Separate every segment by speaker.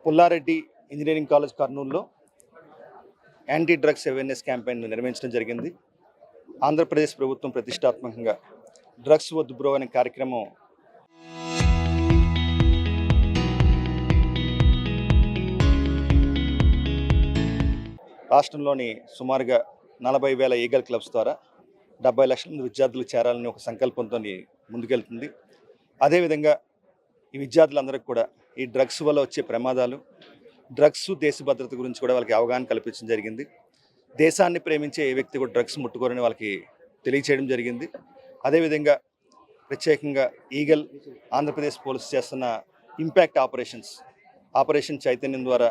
Speaker 1: Pulla Reddy engineering college కర్నూలులో anti drugs awareness campaign నిర్వహించడం జరిగింది. ఆంధ్రప్రదేశ్ ప్రభుత్వం ప్రతిష్టాత్మకంగా డ్రగ్స్ వద్దు బ్రో అనే కార్యక్రమం రాష్ట్రంలోని సుమారుగా 40,000 ఈగల్ క్లబ్స్ ద్వారా 70 లక్షల మంది విద్యార్థులు చేరాలని ఒక సంకల్పంతో ముందుకెళ్తుంది. అదేవిధంగా ఈ విద్యార్థులందరికీ కూడా ఈ డ్రగ్స్ వల్ల వచ్చే ప్రమాదాలు, డ్రగ్స్ దేశ భద్రత గురించి కూడా వాళ్ళకి అవగాహన కల్పించడం జరిగింది. దేశాన్ని ప్రేమించే ఏ వ్యక్తి కూడా డ్రగ్స్ ముట్టుకోరని వాళ్ళకి తెలియచేయడం జరిగింది. అదేవిధంగా ప్రత్యేకంగా ఈగల్ ఆంధ్రప్రదేశ్ పోలీసు చేస్తున్న ఇంపాక్ట్ ఆపరేషన్ చైతన్యం ద్వారా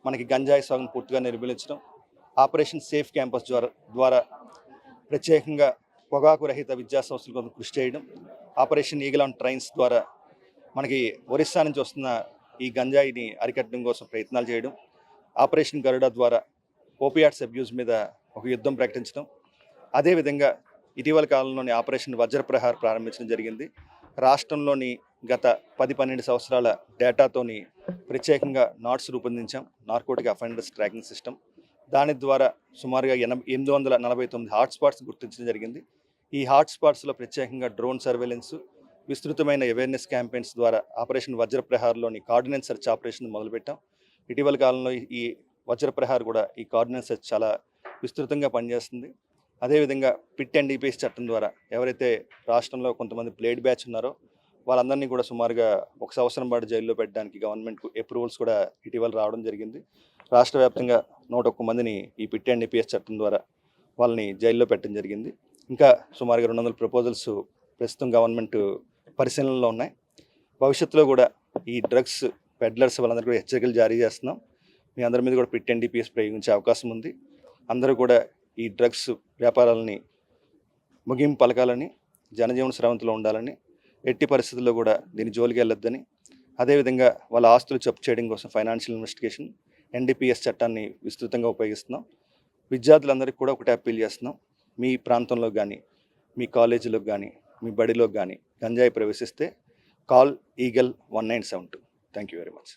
Speaker 1: మనకి గంజాయి సాగును పూర్తిగా నిర్మూలించడం, ఆపరేషన్ సేఫ్ క్యాంపస్ ద్వారా ప్రత్యేకంగా పొగాకు రహిత విద్యా సంస్థల కోసం కృషి చేయడం, ఆపరేషన్ ఈగల్ ఆన్ ట్రైన్స్ ద్వారా మనకి ఒరిస్సా నుంచి వస్తున్న ఈ గంజాయిని అరికట్టడం కోసం ప్రయత్నాలు చేయడం, ఆపరేషన్ గరుడ ద్వారా ఓపియాట్స్ అబ్యూస్ మీద ఒక యుద్ధం ప్రకటించడం, అదేవిధంగా ఇటీవల కాలంలోని ఆపరేషన్ వజ్రప్రహార్ ప్రారంభించడం జరిగింది. రాష్ట్రంలోని గత 10-12 సంవత్సరాల డేటాతోని ప్రత్యేకంగా నాట్స్ రూపొందించాం, నార్కోటిక్ అఫెండర్స్ ట్రాకింగ్ సిస్టమ్. దాని ద్వారా సుమారుగా 849 హాట్స్పాట్స్ గుర్తించడం జరిగింది. ఈ హాట్స్పాట్స్లో ప్రత్యేకంగా డ్రోన్ సర్వేలెన్స్, విస్తృతమైన అవేర్నెస్ క్యాంపెయిన్స్ ద్వారా ఆపరేషన్ వజ్రప్రహార్లోని కార్డినెన్స్ సెర్చ్ ఆపరేషన్ మొదలుపెట్టాం. ఇటీవల కాలంలో ఈ వజ్రప్రహార్ కూడా ఈ కార్డినెన్స్ సెర్చ్ చాలా విస్తృతంగా పనిచేస్తుంది. అదేవిధంగా పిట్ అండ్ డిపిఎస్ చట్టం ద్వారా ఎవరైతే రాష్ట్రంలో కొంతమంది ప్లేడ్ బ్యాచ్ ఉన్నారో వాళ్ళందరినీ కూడా సుమారుగా 1 సంవత్సరం పాటు జైల్లో పెట్టడానికి గవర్నమెంట్ అప్రూవల్స్ కూడా ఇటీవల రావడం జరిగింది. రాష్ట్ర వ్యాప్తంగా 101 మందిని ఈ పిట్ అండ్ డిపిఎస్ చట్టం ద్వారా వాళ్ళని జైల్లో పెట్టడం జరిగింది. ఇంకా సుమారుగా 200 ప్రపోజల్స్ ప్రస్తుతం గవర్నమెంట్ పరిశీలనలో ఉన్నాయి. భవిష్యత్తులో కూడా ఈ డ్రగ్స్ పెడ్లర్స్ వాళ్ళందరూ కూడా హెచ్చరికలు జారీ చేస్తున్నాం. మీ అందరి మీద కూడా పిట్ అండ్ డిపిఎస్ ప్రయోగించే అవకాశం ఉంది. అందరూ కూడా ఈ డ్రగ్స్ వ్యాపారాలని ముగింపు పలకాలని, జనజీవన స్రవంతిలో ఉండాలని, ఎట్టి పరిస్థితుల్లో కూడా దీని జోలికి వెళ్ళొద్దని, అదేవిధంగా వాళ్ళ ఆస్తులు జప్తు చేయడం కోసం ఫైనాన్షియల్ ఇన్వెస్టిగేషన్ ఎన్డీపీఎస్ చట్టాన్ని విస్తృతంగా ఉపయోగిస్తున్నాం. విద్యార్థులందరికీ కూడా ఒకటే అప్పీల్ చేస్తున్నాం, మీ ప్రాంతంలో కానీ, మీ కాలేజీలో కానీ, మీ బడిలో కానీ గంజాయి ప్రవేశిస్తే call eagle 1972. Thank you very much.